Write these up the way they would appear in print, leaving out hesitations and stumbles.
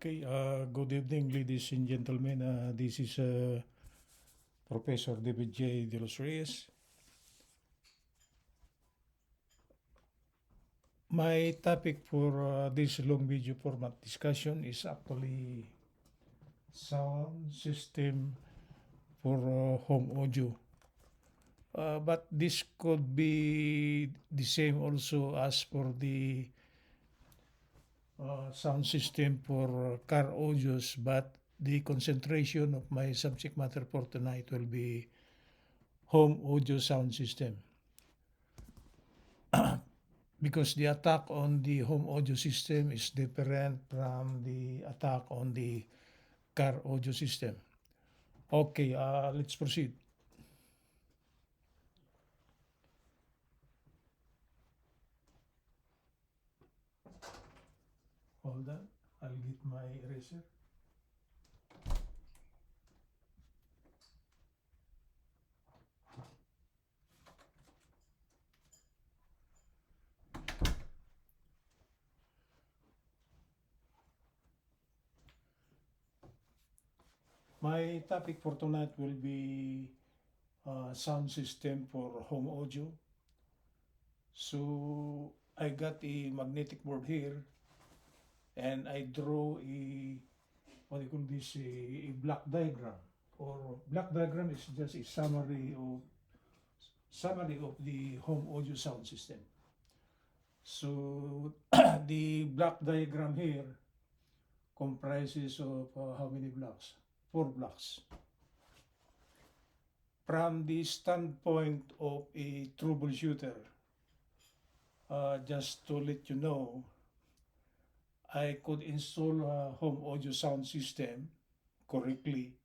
Okay, good evening, ladies and gentlemen. This is Professor David J. De Los Reyes. My topic for this long video format discussion is actually sound system for home audio. But this could be the same also as for the sound system for car audios, but the concentration of my subject matter for tonight will be home audio sound system. Because the attack on the home audio system is different from the attack on the car audio system. Okay, let's proceed. Hold on, I'll get my eraser. My topic for tonight will be sound system for home audio. So I got a magnetic board here, and I draw a what do you call this, a block diagram. Or block diagram is just a summary of the home audio sound system. So the block diagram here comprises of how many blocks? 4 blocks. From the standpoint of a troubleshooter, just to let you know, I could install a home audio sound system correctly,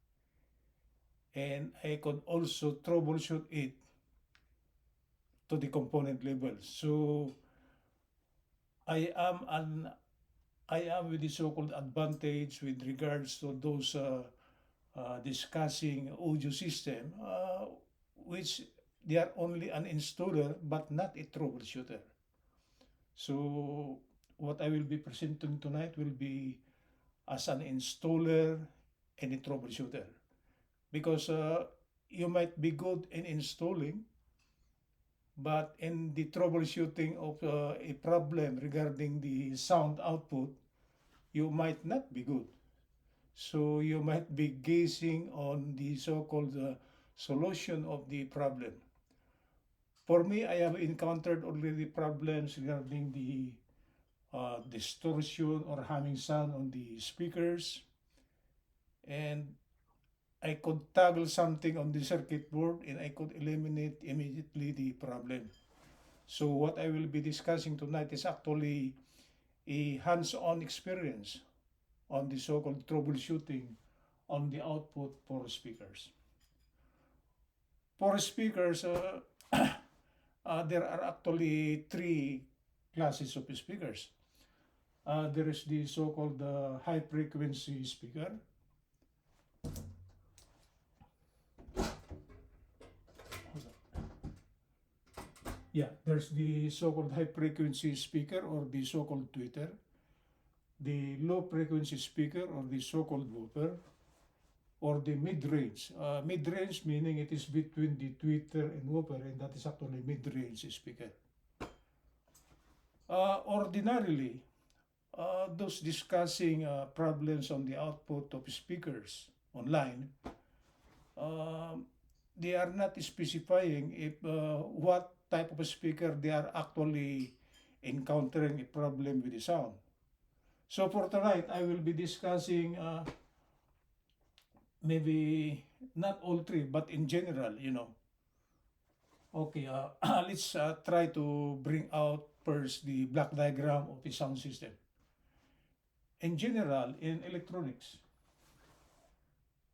and I could also troubleshoot it to the component level. So I am with the so-called advantage with regards to those discussing audio system, which they are only an installer but not a troubleshooter. So what I will be presenting tonight will be as an installer and a troubleshooter, because you might be good in installing, but in the troubleshooting of a problem regarding the sound output, you might not be good. So you might be gazing on the so-called solution of the problem. For me, I have encountered already problems regarding the distortion or humming sound on the speakers, and I could toggle something on the circuit board and I could eliminate immediately the problem. So what I will be discussing tonight is actually a hands-on experience on the so-called troubleshooting on the output for speakers. For speakers, there are actually 3 classes of speakers. There is the so-called high-frequency speaker. Yeah, there's the so-called high-frequency speaker or the so-called tweeter, the low-frequency speaker or the so-called whooper, or the mid-range. Mid-range meaning it is between the tweeter and whooper, and that is actually mid-range speaker. Ordinarily, those discussing problems on the output of speakers online, they are not specifying if what type of speaker they are actually encountering a problem with the sound. So for tonight, I will be discussing maybe not all 3, but in general, Okay, let's try to bring out first the block diagram of the sound system. In general, in electronics,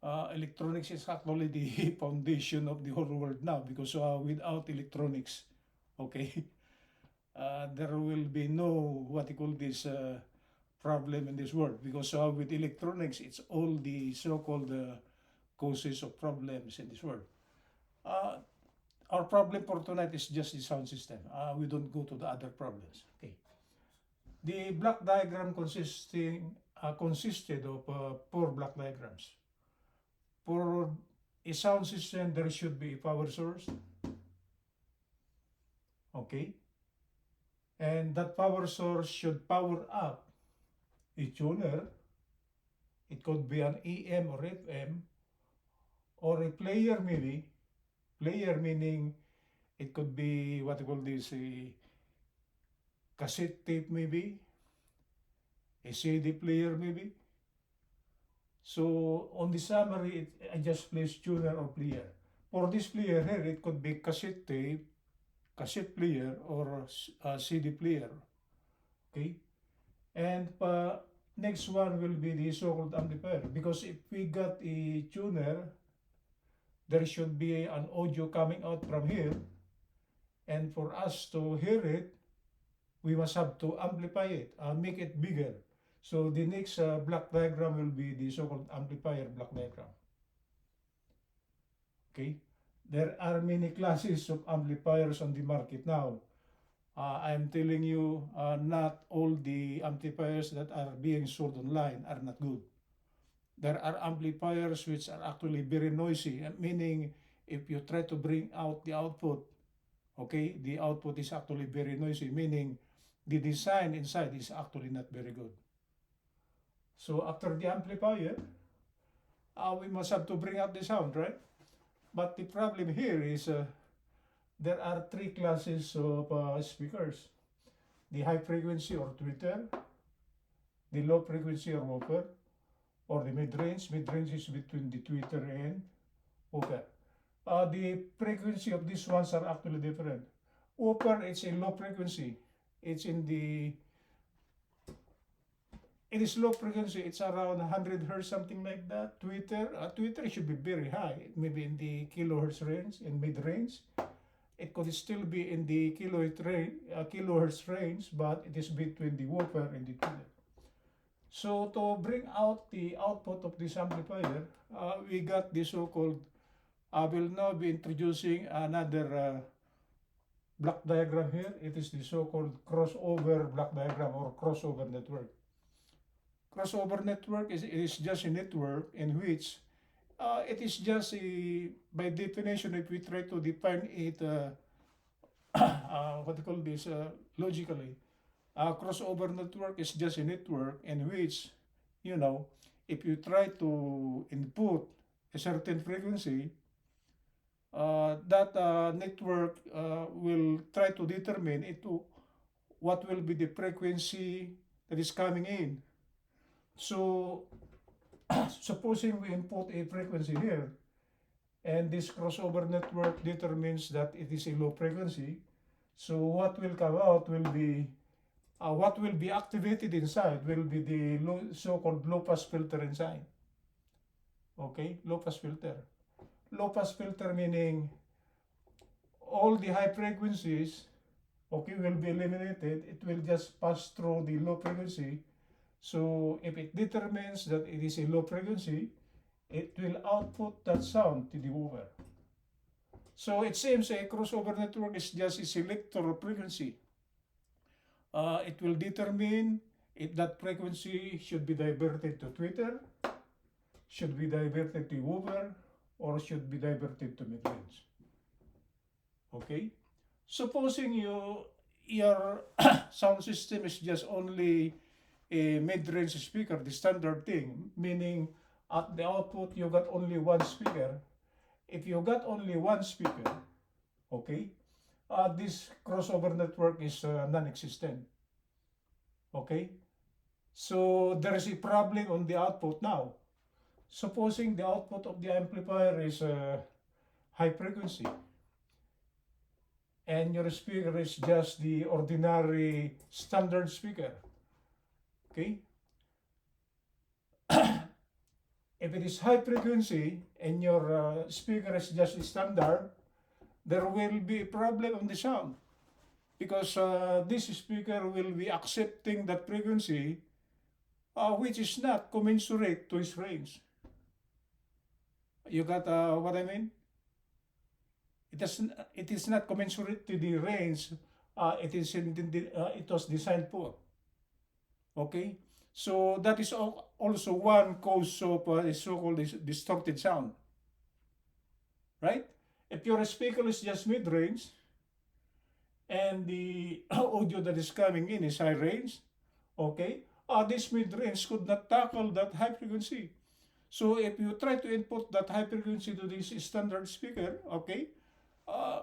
electronics is actually the foundation of the whole world now, because without electronics, okay, there will be no what you call this problem in this world, because with electronics, it's all the so-called causes of problems in this world. Our problem for tonight is just the sound system. We don't go to the other problems. Okay. The block diagram consisting consisted of four block diagrams. For a sound system, there should be a power source, okay? And that power source should power up a tuner. It could be an EM or FM, or a player maybe. Player meaning it could be what you call this, a cassette tape maybe, a CD player maybe. So on the summary, I just place tuner or player. For this player here, it could be cassette tape, cassette player, or CD player. Okay? And next one will be the so-called amplifier. Because if we got a tuner, there should be an audio coming out from here. And for us to hear it, we must have to amplify it, make it bigger. So the next block diagram will be the so-called amplifier block diagram. Okay? There are many classes of amplifiers on the market now. I'm telling you, not all the amplifiers that are being sold online are not good. There are amplifiers which are actually very noisy, meaning if you try to bring out the output, okay, the output is actually very noisy, meaning the design inside is actually not very good. So after the amplifier, we must have to bring out the sound, right? But the problem here is there are three classes of speakers. The high frequency or tweeter, the low frequency or woofer, or the mid-range. Mid-range is between the tweeter and woofer. The frequency of these ones are actually different. Woofer, it's a low frequency. It is low frequency. It's around 100 hertz, something like that. Tweeter should be very high, maybe in the kilohertz range, in mid-range. It could still be in the kilohertz range, but it is between the woofer and the tweeter. So to bring out the output of this amplifier, we got the so-called, I will now be introducing another block diagram here. It is the so-called crossover block diagram or crossover network. Crossover network is just a network in which it is just by definition, if we try to define it, what do you call this, logically, a crossover network is just a network in which, you know, if you try to input a certain frequency, that network will try to determine what will be the frequency that is coming in. So, supposing we input a frequency here, and this crossover network determines that it is a low frequency, so what will come out will be, what will be activated inside will be the so-called low-pass filter inside. Okay, low-pass filter. Low-pass filter meaning all the high frequencies, okay, will be eliminated. It will just pass through the low frequency. So if it determines that it is a low frequency, it will output that sound to the woofer. So it seems a crossover network is just a selector of frequency. It will determine if that frequency should be diverted to tweeter, should be diverted to woofer, or should be diverted to mid-range. Okay? Supposing your sound system is just only a mid-range speaker, the standard thing, meaning at the output you got only one speaker. If you got only one speaker, okay, this crossover network is non-existent. Okay? So there is a problem on the output now. Supposing the output of the amplifier is high frequency, and your speaker is just the ordinary standard speaker. Okay? If it is high frequency and your speaker is just standard, there will be a problem on the sound, because this speaker will be accepting that frequency which is not commensurate to its range. You got what I mean? It is not commensurate to the range it was designed for. Okay? So that is also one cause of so-called distorted sound, right? If your speaker is just mid-range and the audio that is coming in is high range, okay, this mid-range could not tackle that high frequency. So if you try to input that high frequency to this standard speaker, okay, uh,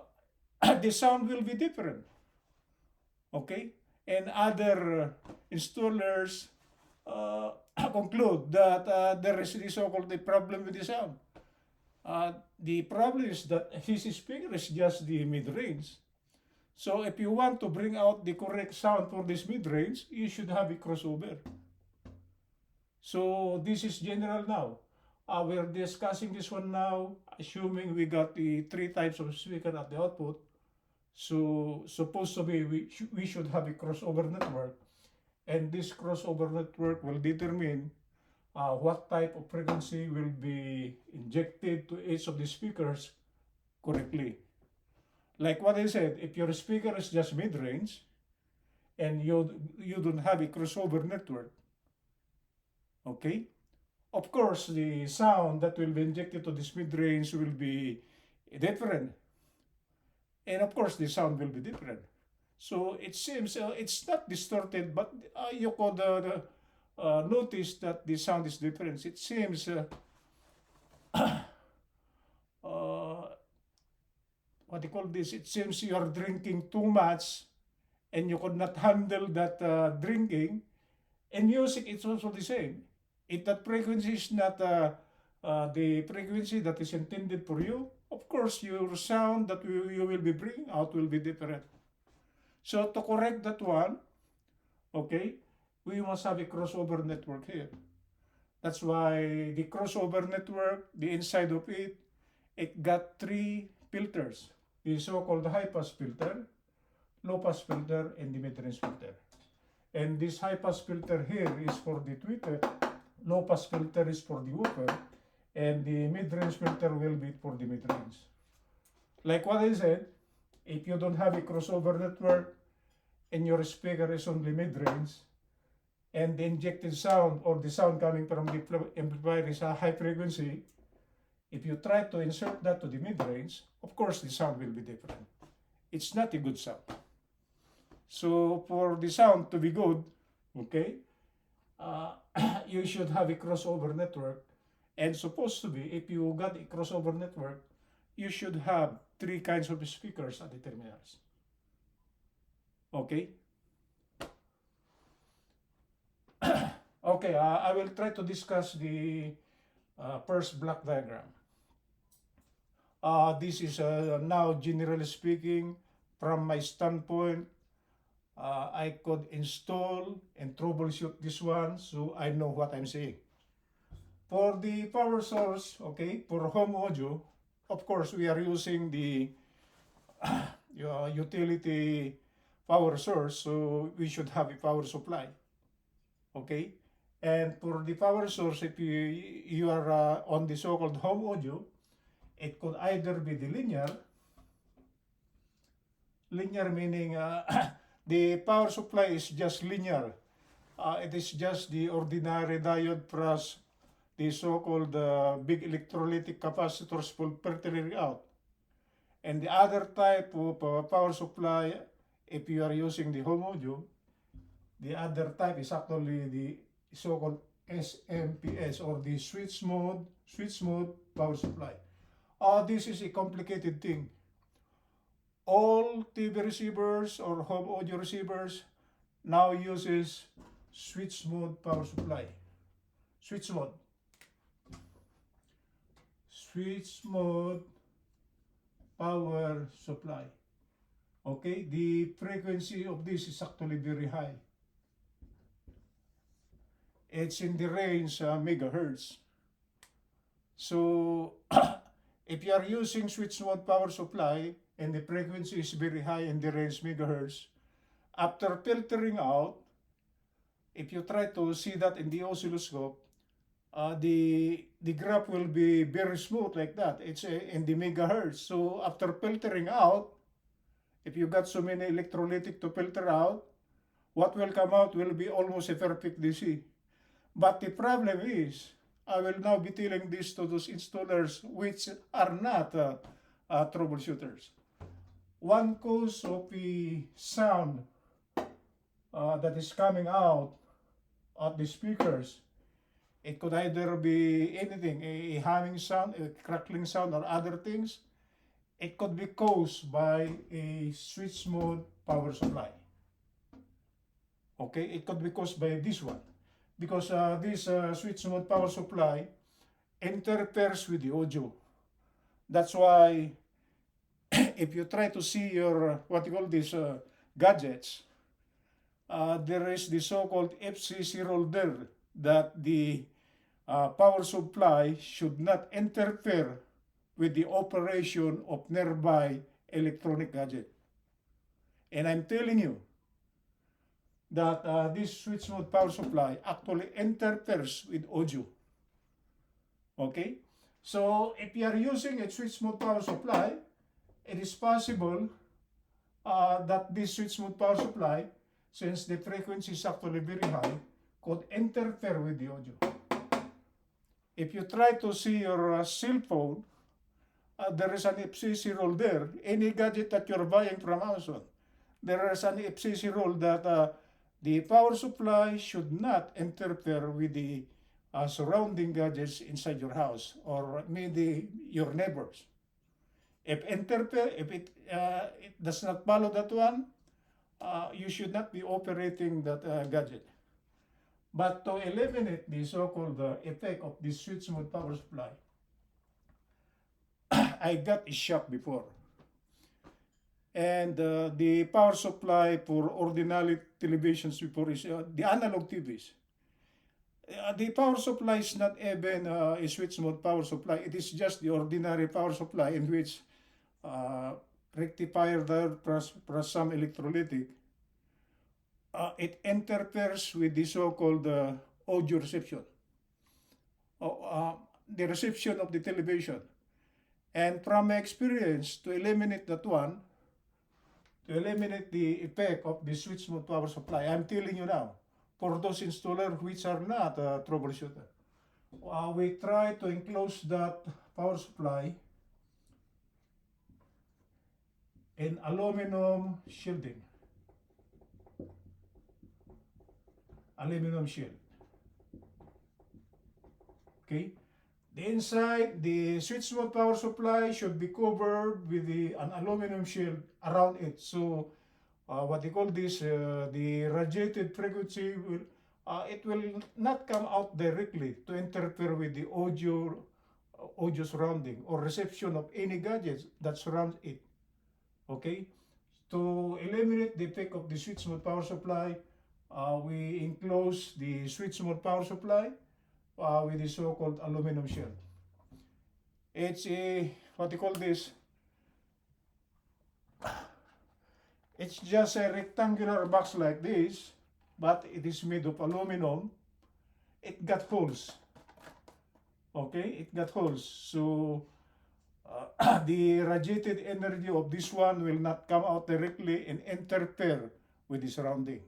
the sound will be different, okay? And other installers uh, conclude that there is this so-called the problem with the sound. The problem is that his speaker is just the mid-range. So if you want to bring out the correct sound for this mid-range, you should have a crossover. So this is general now. We're discussing this one now, assuming we got the three types of speaker at the output. So supposed to be we should have a crossover network, and this crossover network will determine what type of frequency will be injected to each of the speakers correctly. Like what I said, if your speaker is just mid-range and you don't have a crossover network, okay, of course the sound that will be injected to this mid-range will be different, and of course the sound will be different. So it seems it's not distorted, but you could notice that the sound is different. It seems uh, what do you call this? It seems you are drinking too much and you could not handle that drinking. In music, it's also the same. If that frequency is not the frequency that is intended for you, of course, your sound that you will be bringing out will be different. So to correct that one, okay, we must have a crossover network here. That's why the crossover network, the inside of it, it got three filters. The so-called high-pass filter, low-pass filter, and the mid-range filter. And this high-pass filter here is for the tweeter, low-pass filter is for the whooper, and the mid-range filter will be for the mid-range. Like what I said, if you don't have a crossover network and your speaker is only mid-range, and the injected sound or the sound coming from the amplifier is a high frequency, if you try to insert that to the mid-range, of course the sound will be different. It's not a good sound. So for the sound to be good, okay, you should have a crossover network. And supposed to be, if you got a crossover network, you should have three kinds of speakers at the terminals. Okay? Okay, I will try to discuss the first block diagram. This is now generally speaking, from my standpoint, I could install and troubleshoot this one so I know what I'm saying. For the power source, okay, for home audio, of course, we are using the utility power source, so we should have a power supply, okay? And for the power source, if you are on the so-called home audio, it could either be the linear meaning the power supply is just linear. It is just the ordinary diode plus the so-called big electrolytic capacitors for filtering out. And the other type of power supply, if you are using the home audio, the other type is actually the so-called SMPS or the switch mode power supply. This is a complicated thing. All TV receivers or home audio receivers now uses switch mode power supply. Switch mode power supply. Okay, the frequency of this is actually very high. It's in the range megahertz. So if you are using switch mode power supply and the frequency is very high in the range megahertz, after filtering out, if you try to see that in the oscilloscope, the graph will be very smooth like that. It's in the megahertz. So after filtering out, if you got so many electrolytic to filter out, what will come out will be almost a perfect DC. But the problem is, I will now be telling this to those installers which are not troubleshooters. One cause of the sound that is coming out of the speakers, it could either be anything, a humming sound, a crackling sound, or other things. It could be caused by a switch mode power supply. Okay, it could be caused by this one because this switch mode power supply interferes with the audio. That's why if you try to see your what you call these gadgets, there is the so-called FCC rule there that the power supply should not interfere with the operation of nearby electronic gadget. And I'm telling you that this switch mode power supply actually interferes with audio. Okay? So if you are using a switch mode power supply, it is possible that this switch mode power supply, since the frequency is actually very high, could interfere with the audio. If you try to see your cell phone, there is an FCC rule there. Any gadget that you're buying from Amazon, there is an FCC rule that the power supply should not interfere with the surrounding gadgets inside your house or maybe your neighbors. If it does not follow that one, you should not be operating that gadget. But to eliminate the so-called effect of the switch mode power supply, I got a shop before. And the power supply for ordinary televisions before is the analog TVs. The power supply is not even a switch mode power supply. It is just the ordinary power supply in which rectifier there plus some electrolytic. It interferes with the so-called audio reception, the reception of the television. And from my experience, to eliminate that one, to eliminate the effect of the switch mode power supply, I'm telling you now, for those installers which are not a troubleshooter, we try to enclose that power supply in aluminum shielding. Aluminum shield. Okay? The inside, the switch mode power supply should be covered with an aluminum shield around it. So, what they call this, the radiated frequency will, it will not come out directly to interfere with the audio surrounding or reception of any gadgets that surrounds it. Okay? To eliminate the effect of the switch mode power supply, we enclose the switch mode power supply with the so-called aluminum shield. It's a, what you call this, it's just a rectangular box like this, but it is made of aluminum. It got holes. Okay, it got holes. So the radiated energy of this one will not come out directly and interfere with the surrounding.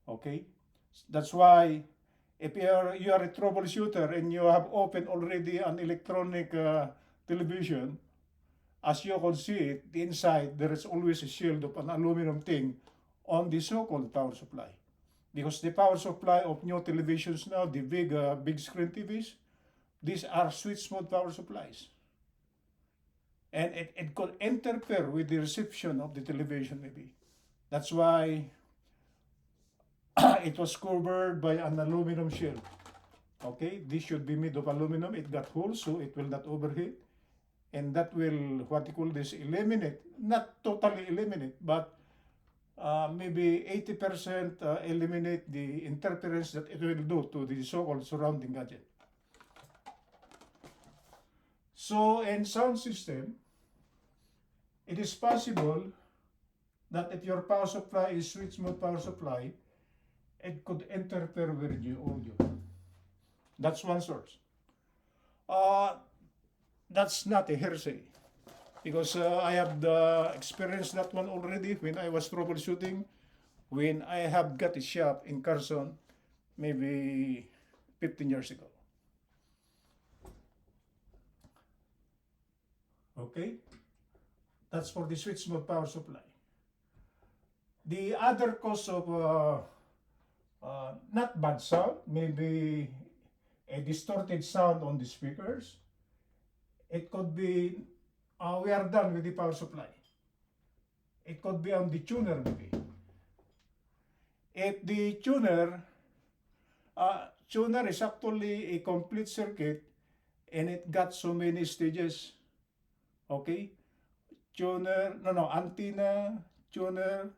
Okay, that's why if you are a troubleshooter and you have opened already an electronic television, as you can see it, the inside there is always a shield of an aluminum thing on the so-called power supply. Because the power supply of new televisions now, the big screen TVs, these are switch mode power supplies. And it could interfere with the reception of the television maybe. That's why it was covered by an aluminum shield. Okay, this should be made of aluminum. It got holes so it will not overheat. And that will, what you call this, eliminate, not totally eliminate, but maybe 80% eliminate the interference that it will do to the so-called surrounding gadget. So in sound system, it is possible that if your power supply is switch mode power supply, it could interfere with your audio. That's one source. That's not a hearsay, because I have experienced that one already when I was troubleshooting, when I have got a shop in Carson, maybe 15 years ago. Okay, that's for the switch mode power supply. The other cause of not bad sound, maybe a distorted sound on the speakers. It could be, we are done with the power supply. It could be on the tuner maybe. If the tuner is actually a complete circuit and it got so many stages, okay? Antenna, tuner,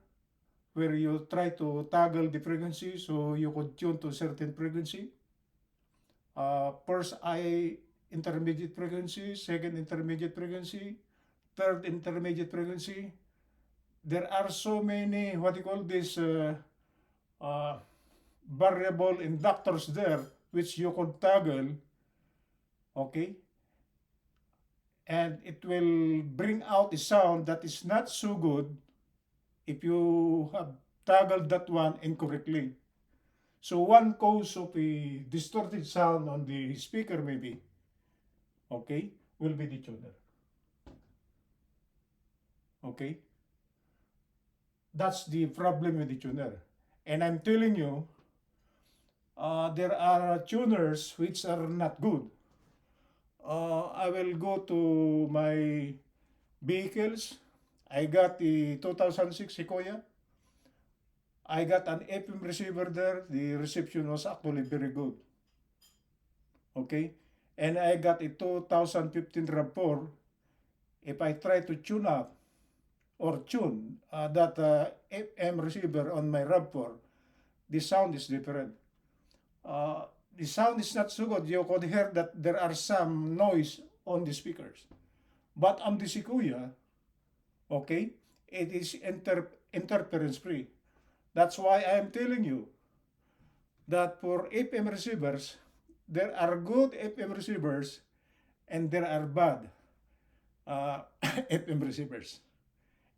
where you try to toggle the frequency so you could tune to a certain frequency. First intermediate frequency, second intermediate frequency, third intermediate frequency. There are so many, what you call this, variable inductors there which you could toggle, okay? And it will bring out a sound that is not so good if you have toggled that one incorrectly. So one cause of a distorted sound on the speaker maybe, okay, will be the tuner. Okay? That's the problem with the tuner. And I'm telling you, there are tuners which are not good. I will go to my vehicles. I got the 2006 Sequoia. I got an FM receiver there. The reception was actually very good. Okay? And I got a 2015 RAV4. If I try to tune up or tune that FM receiver on my RAV4, the sound is different. The sound is not so good. You could hear that there are some noise on the speakers. But on the Sequoia, okay, it is interference free. That's why I am telling you that for FM receivers, there are good FM receivers and there are bad FM receivers.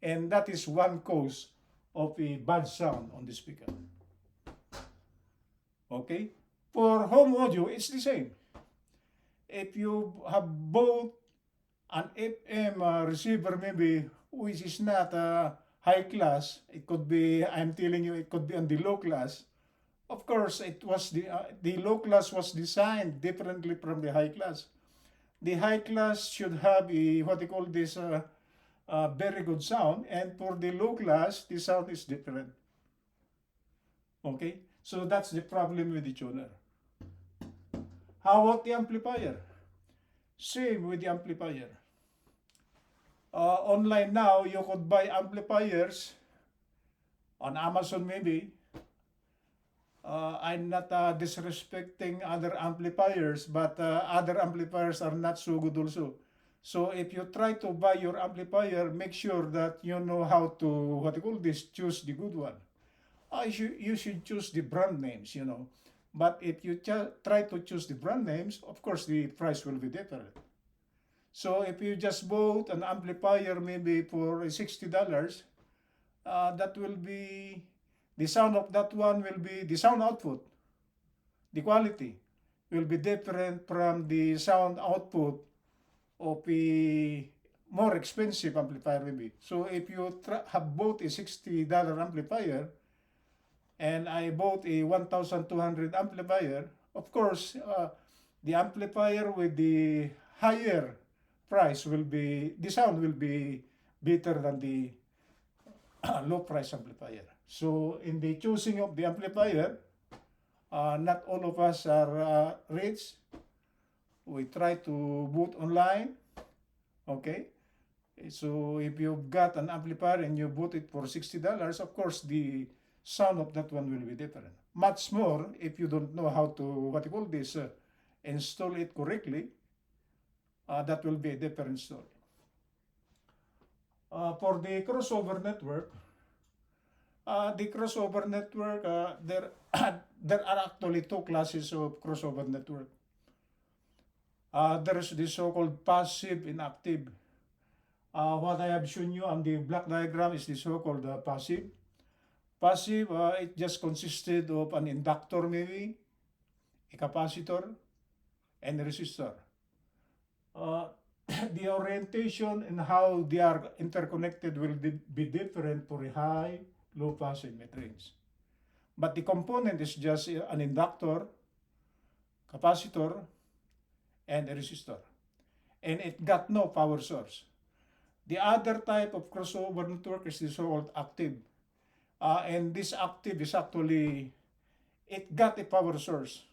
And that is one cause of a bad sound on the speaker. Okay? For home audio, it's the same. If you have both an FM receiver maybe which is not high class, it could be, I'm telling you, it could be on the low class. Of course, it was the low class was designed differently from the high class. The high class should have a, what they call this, very good sound, and for the low class, the sound is different. Okay? So that's the problem with the tuner. How about the amplifier? Same with the amplifier. Online now, you could buy amplifiers on Amazon maybe. I'm not disrespecting other amplifiers, but other amplifiers are not so good also. So if you try to buy your amplifier, make sure that you know how to, what you call this, choose the good one. You should choose the brand names, you know. But if you try to choose the brand names, of course the price will be different. So if you just bought an amplifier maybe for $60, that will be, the sound of that one will be, the sound output, the quality will be different from the sound output of a more expensive amplifier maybe. So if you have bought a $60 amplifier and I bought a 1,200 amplifier, of course, the amplifier with the higher price will be, the sound will be better than the low price amplifier. So in the choosing of the amplifier, not all of us are rich. We try to boot online, okay? So if you've got an amplifier and you bought it for $60, of course the sound of that one will be different. Much more if you don't know how to, what you call this, install it correctly, that will be a different story. For the crossover network, there are actually two classes of crossover network. There is the so-called passive and active. What I have shown you on the black diagram is the so-called passive. Passive, it just consisted of an inductor maybe a capacitor, and a resistor. Uh, the orientation and how they are interconnected will be different for a high, low pass, and mid range. But the component is just an inductor, capacitor, and a resistor. And it got no power source. The other type of crossover network is the so-called active. And this active is actually, it got a power source.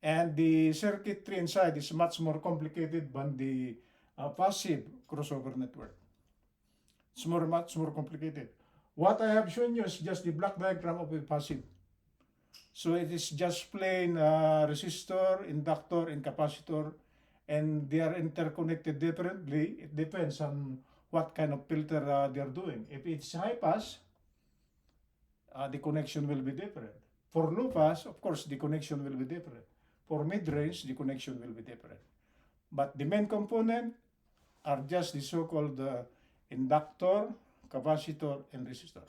And the circuitry inside is much more complicated than the passive crossover network. It's much more complicated. What I have shown you is just the block diagram of a passive. So it is just plain resistor, inductor, and capacitor, and they are interconnected differently. It depends on what kind of filter they are doing. If it's high pass, the connection will be different. For low pass, of course, the connection will be different. For mid-range, the connection will be different. But the main component are just the so-called inductor, capacitor, and resistor.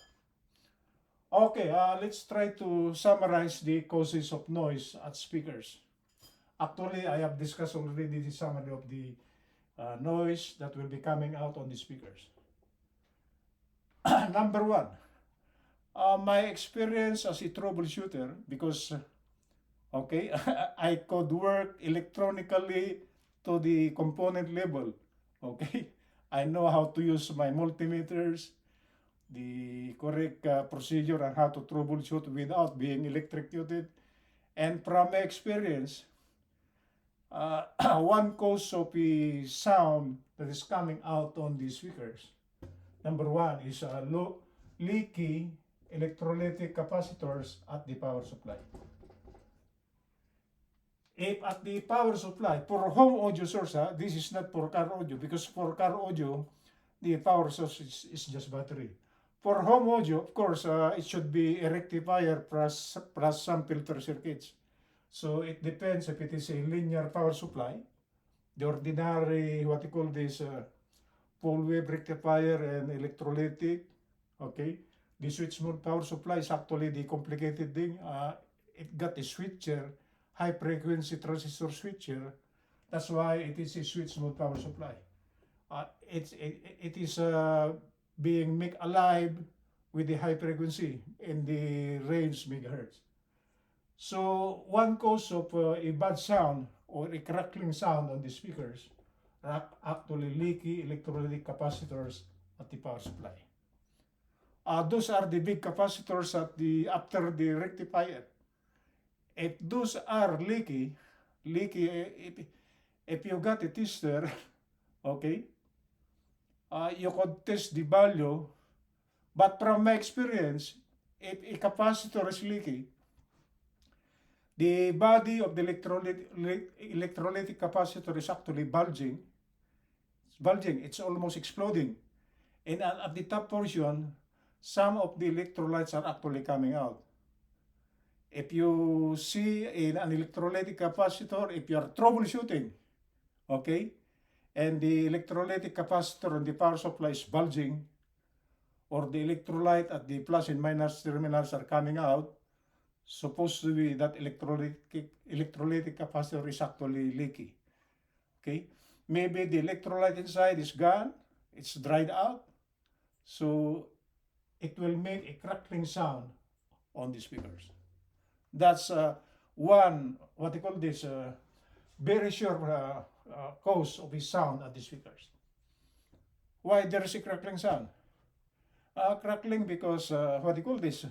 Okay, let's try to summarize the causes of noise at speakers. Actually, I have discussed already the summary of the noise that will be coming out on the speakers. Number one, my experience as a troubleshooter, because okay, I could work electronically to the component level. Okay, I know how to use my multimeters, the correct procedure on how to troubleshoot without being electrocuted. And from my experience, one cause of the sound that is coming out on the speakers, number one is low leaky electrolytic capacitors at the power supply. If at the power supply, for home audio source, this is not for car audio, because for car audio, the power source is just battery. For home audio, of course, it should be a rectifier plus some filter circuits. So it depends if it is a linear power supply, the ordinary, what you call this, full wave rectifier and electrolytic, okay? The switch mode power supply is actually the complicated thing. It got a switcher, high frequency transistor switcher. That's why it is a switch mode power supply. It is being made alive with the high frequency in the range megahertz. So one cause of a bad sound or a crackling sound on the speakers are actually leaky electrolytic capacitors at the power supply. Those are the big capacitors at the after the rectifier. If those are leaky, if you got a tester, okay, you could test the value. But from my experience, if a capacitor is leaky, the body of the electrolytic capacitor is actually bulging. It's bulging, it's almost exploding. And at the top portion, some of the electrolytes are actually coming out. If you see an electrolytic capacitor, if you are troubleshooting, okay, and the electrolytic capacitor on the power supply is bulging, or the electrolyte at the plus and minus terminals are coming out, supposed to be that electrolytic capacitor is actually leaky. Okay, maybe the electrolyte inside is gone, it's dried out, so it will make a crackling sound on the speakers. That's one, what you call this, very sure cause of the sound at the speakers. Why there is a crackling sound? Crackling because, what you call this,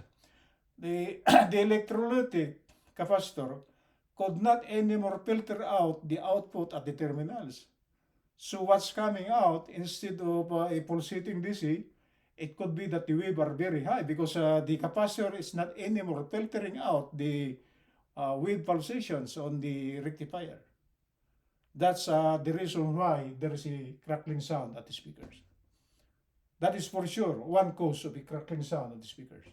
the electrolytic capacitor could not anymore filter out the output at the terminals. So what's coming out, instead of a pulsating DC, it could be that the wave are very high because the capacitor is not anymore filtering out the wave pulsations on the rectifier. That's the reason why there is a crackling sound at the speakers. That is for sure one cause of a crackling sound at the speakers.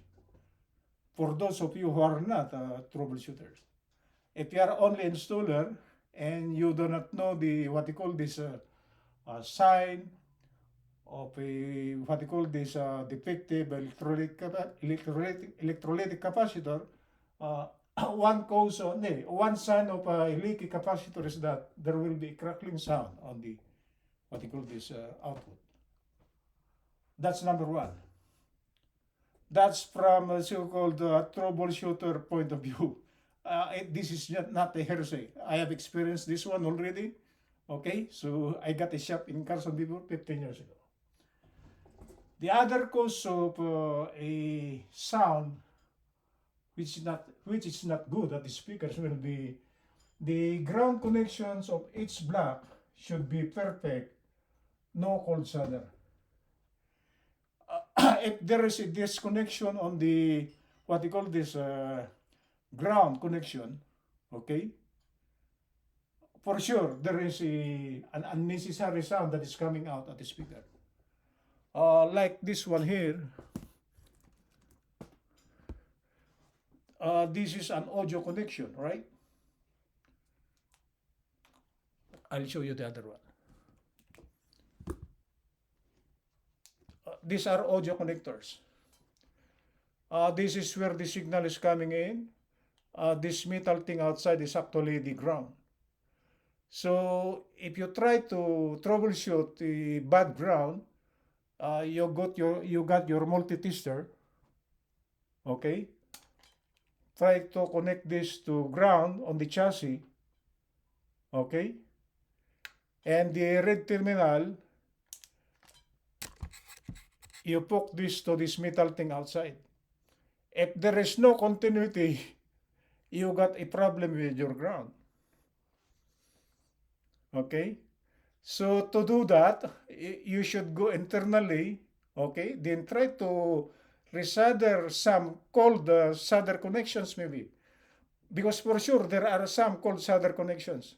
For those of you who are not troubleshooters, if you are only installer and you do not know the what you call this sign of a what you call this defective electrolytic capacitor, one sign of a leaky capacitor is that there will be a crackling sound on the, what you call this, output. That's number one. That's from a so-called troubleshooter point of view. This is not a hearsay. I have experienced this one already. Okay, so I got a shop in Carson before 15 years ago. The other cause of a sound which is not good at the speakers will be the ground connections of each block should be perfect, no cold solder. If there is a disconnection on the, what you call this, ground connection, okay, for sure there is an unnecessary sound that is coming out at the speaker. Like this one here, this is an audio connection, right? I'll show you the other one. These are audio connectors. This is where the signal is coming in. This metal thing outside is actually the ground. So if you try to troubleshoot the bad ground, you got your multi-tester, okay? Try to connect this to ground on the chassis, okay? And the red terminal, you poke this to this metal thing outside. If there is no continuity, you got a problem with your ground. Okay? So to do that, you should go internally, okay? Then try to resolder some cold solder connections maybe. Because for sure there are some cold solder connections.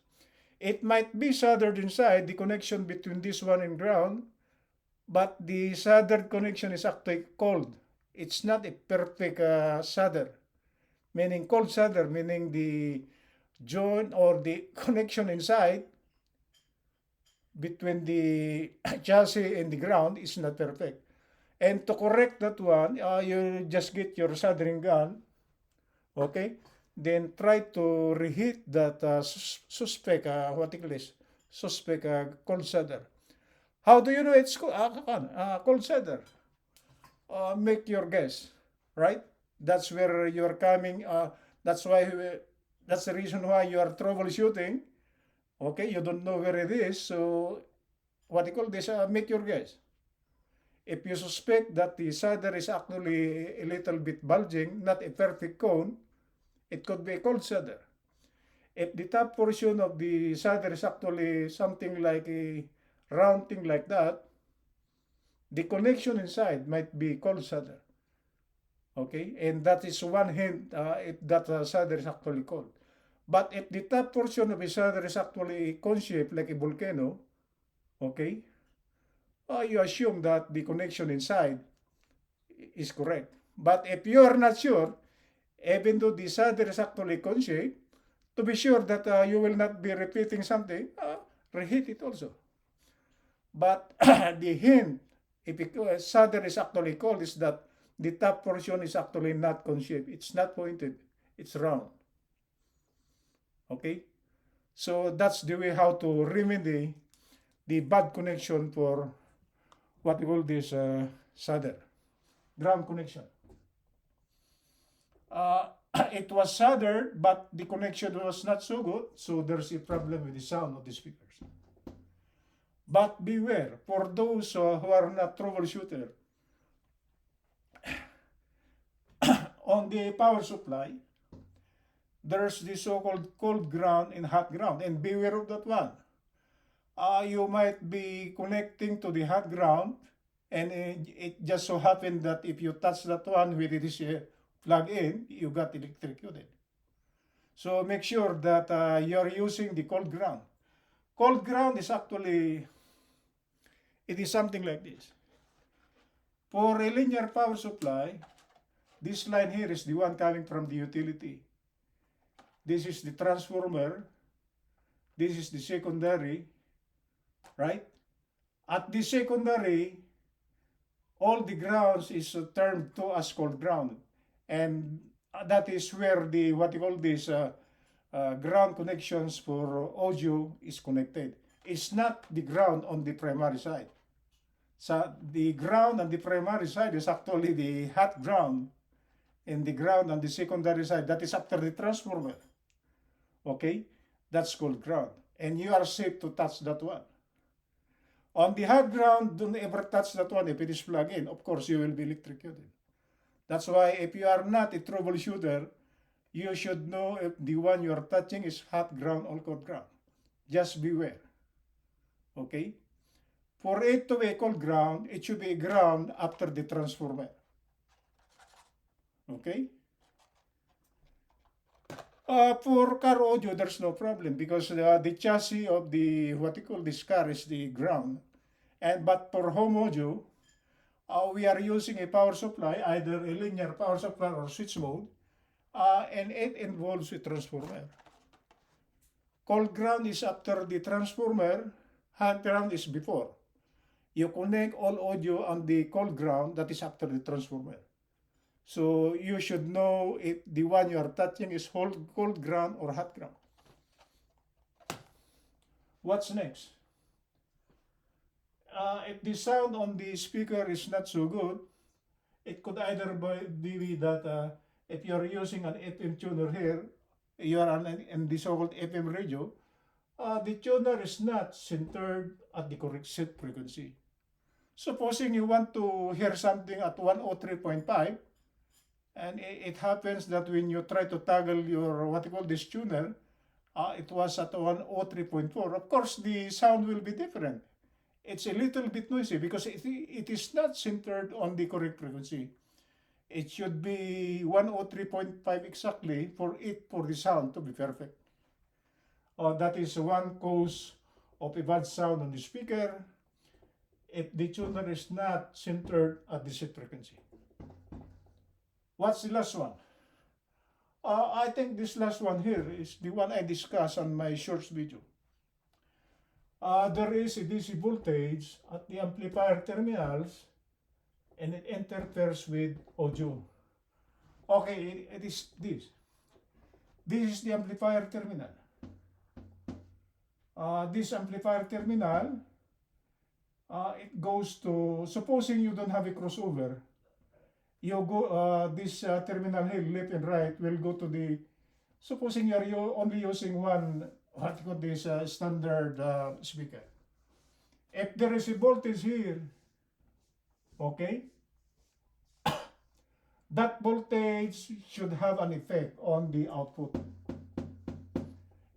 It might be soldered inside the connection between this one and ground, but the soldered connection is actually cold. It's not a perfect solder. Meaning cold solder, meaning the joint or the connection inside between the chassis and the ground is not perfect. And to correct that one, you just get your soldering gun, okay? Then try to reheat that suspect, what you call this, suspect cold solder. How do you know it's cold solder? Make your guess, right? That's where you're coming. That's why. That's the reason why you are troubleshooting. Okay, you don't know where it is, so what you call this? Make your guess. If you suspect that the solder is actually a little bit bulging, not a perfect cone, it could be a cold solder. If the top portion of the solder is actually something like a round thing like that, the connection inside might be cold solder. Okay, and that is one hint if that solder is actually cold. But if the top portion of the solder is actually cone-shaped like a volcano, okay, you assume that the connection inside is correct. But if you are not sure, even though the solder is actually cone-shaped, to be sure that you will not be repeating something, reheat it also. But the hint, if solder is actually cold, is that the top portion is actually not cone-shaped. It's not pointed. It's round. Okay? So that's the way how to remedy the bad connection for what we call this solder, ground connection. It was soldered, but the connection was not so good, so there's a problem with the sound of the speakers. But beware, for those who are not troubleshooter, on the power supply, there's the so-called cold ground and hot ground, and beware of that one. You might be connecting to the hot ground, and it just so happened that if you touch that one with this plug in, you got electrocuted. So make sure that you're using the cold ground. Cold ground is actually, it is something like this. For a linear power supply, this line here is the one coming from the utility. This is the transformer. This is the secondary, right? At the secondary, all the grounds is termed to as cold ground. And that is where the what you call this ground connections for audio is connected. It's not the ground on the primary side. So the ground on the primary side is actually the hot ground, and the ground on the secondary side, that is after the transformer. Okay, that's called ground, and you are safe to touch that one. On the hot ground, don't ever touch that one if it is plugged in. Of course, you will be electrocuted. That's why if you are not a troubleshooter, you should know if the one you are touching is hot ground or cold ground. Just beware. Okay? For it to be cold ground, it should be ground after the transformer. Okay? For car audio, there's no problem because the chassis of the what you call this car is the ground. But for home audio, we are using a power supply, either a linear power supply or switch mode, and it involves a transformer. Cold ground is after the transformer, hot ground is before. You connect all audio on the cold ground, that is after the transformer. So you should know if the one you are touching is cold ground or hot ground. What's next? If the sound on the speaker is not so good, it could either be that if you're using an FM tuner here, you are in the so-called FM radio, the tuner is not centered at the correct set frequency. Supposing you want to hear something at 103.5, and it happens that when you try to toggle your what you call this tuner, it was at 103.4. Of course, the sound will be different. It's a little bit noisy because it is not centered on the correct frequency. It should be 103.5 exactly for the sound to be perfect. That is one cause of a bad sound on the speaker if the tuner is not centered at the set frequency. What's the last one? I think this last one here is the one I discussed on my short video. There is a DC voltage at the amplifier terminals and it interferes with audio. Okay, it is this. This is the amplifier terminal. This amplifier terminal, it goes to, supposing you don't have a crossover, you go, this terminal here, left and right, will go to the, supposing you are only using one, what you call this standard speaker. If there is a voltage here, okay, that voltage should have an effect on the output.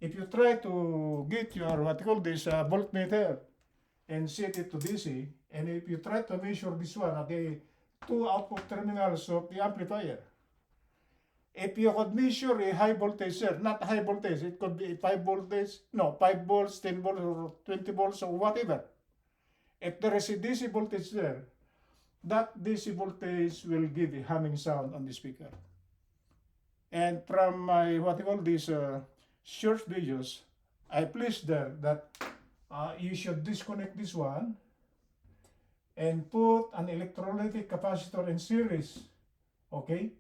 If you try to get your what you call this voltmeter and set it to DC, and if you try to measure this one at the two output terminals of the amplifier, if you could measure a high voltage there, not high voltage, it could be 5 voltage, no, 5 volts, 10 volts, or 20 volts, or whatever. If there is a DC voltage there, that DC voltage will give a humming sound on the speaker. And from my what you call these short videos, I placed there that you should disconnect this one and put an electrolytic capacitor in series, okay,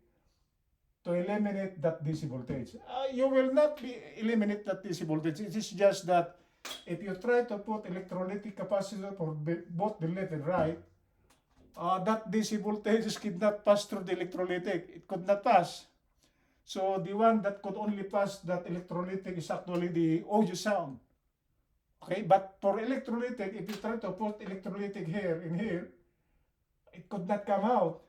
to eliminate that DC voltage. You will not eliminate that DC voltage. It is just that if you try to put electrolytic capacitor for both the left and right, that DC voltage could not pass through the electrolytic. It could not pass. So the one that could only pass that electrolytic is actually the audio sound. Okay, but for electrolytic, if you try to put electrolytic here in here, it could not come out.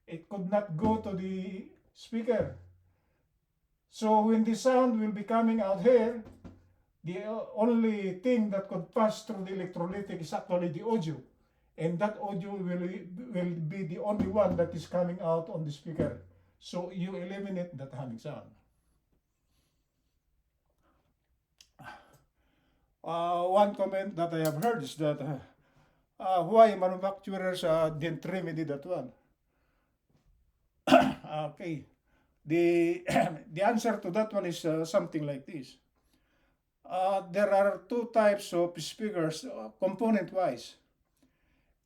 It could not go to the speaker. So when the sound will be coming out here, the only thing that could pass through the electrolytic is actually the audio. And that audio will be the only one that is coming out on the speaker. So you eliminate that humming sound. One comment that I have heard is that why manufacturers didn't remedy that one. Okay, the answer to that one is something like this. There are two types of speakers component-wise.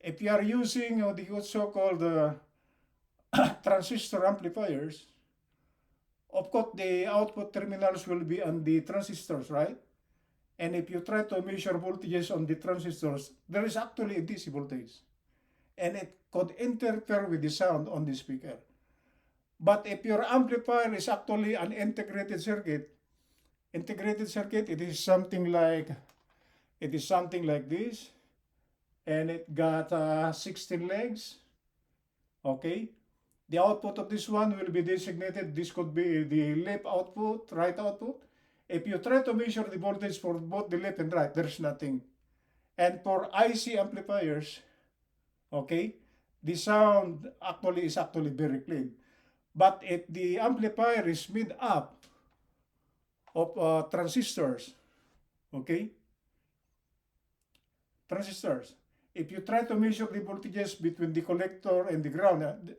If you are using the so-called transistor amplifiers, Of course, the output terminals will be on the transistors, right? And if you try to measure voltages on the transistors, there is actually a DC voltage. And it could interfere with the sound on the speaker. But if your amplifier is actually an integrated circuit, it is something like this, and it got 16 legs. Okay, the output of this one will be designated. This could be the left output, right output. If you try to measure the voltage for both the left and right, there's nothing. And for IC amplifiers, okay, the sound is actually very clean. But if the amplifier is made up of transistors, okay, transistors, if you try to measure the voltages between the collector and the ground,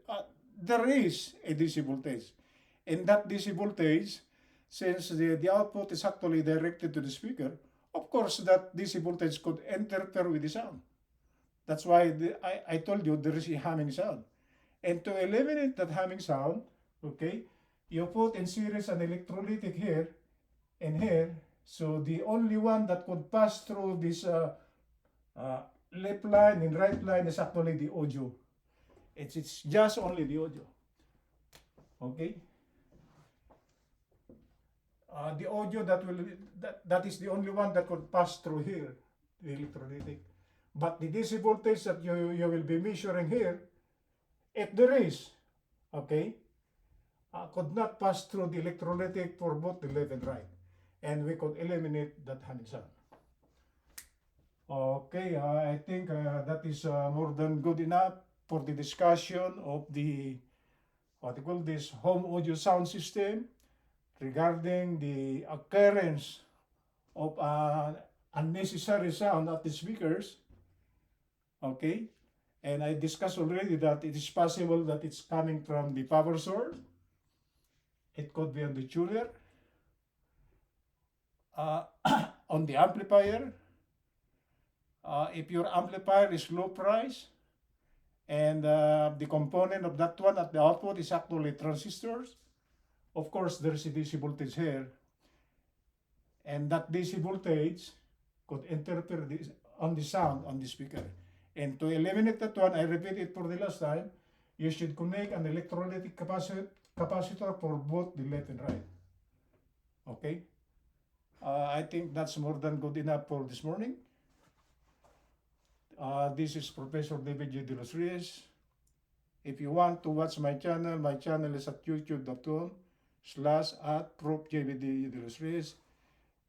there is a DC voltage. And that DC voltage, since the output is actually directed to the speaker, of course that DC voltage could interfere with the sound. That's why I told you there is a humming sound. And to eliminate that humming sound, okay, you put in series an electrolytic here and here. So the only one that could pass through this left line and right line is actually the audio. It's just only the audio. Okay. The audio that is the only one that could pass through here, the electrolytic. But the DC voltage that you will be measuring here, if there is, okay, could not pass through the electrolytic for both the left and right. And we could eliminate that humming sound. Okay, I think that is more than good enough for the discussion of the, what you call this, home audio sound system regarding the occurrence of unnecessary sound at the speakers. Okay, and I discussed already that it is possible that it's coming from the power source. It could be on the tuner, on the amplifier. If your amplifier is low price and the component of that one at the output is actually transistors, of course there's a DC voltage here, and that DC voltage could interfere on the sound on the speaker. And to eliminate that one, I repeat it for the last time, you should connect an electrolytic capacitor for both the left and right. Okay? I think that's more than good enough for this morning. This is Professor David J. De Los Reyes. If you want to watch my channel is at youtube.com/@ProfJBD De Los Reyes.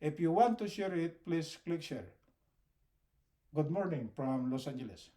If you want to share it, please click share. Good morning from Los Angeles.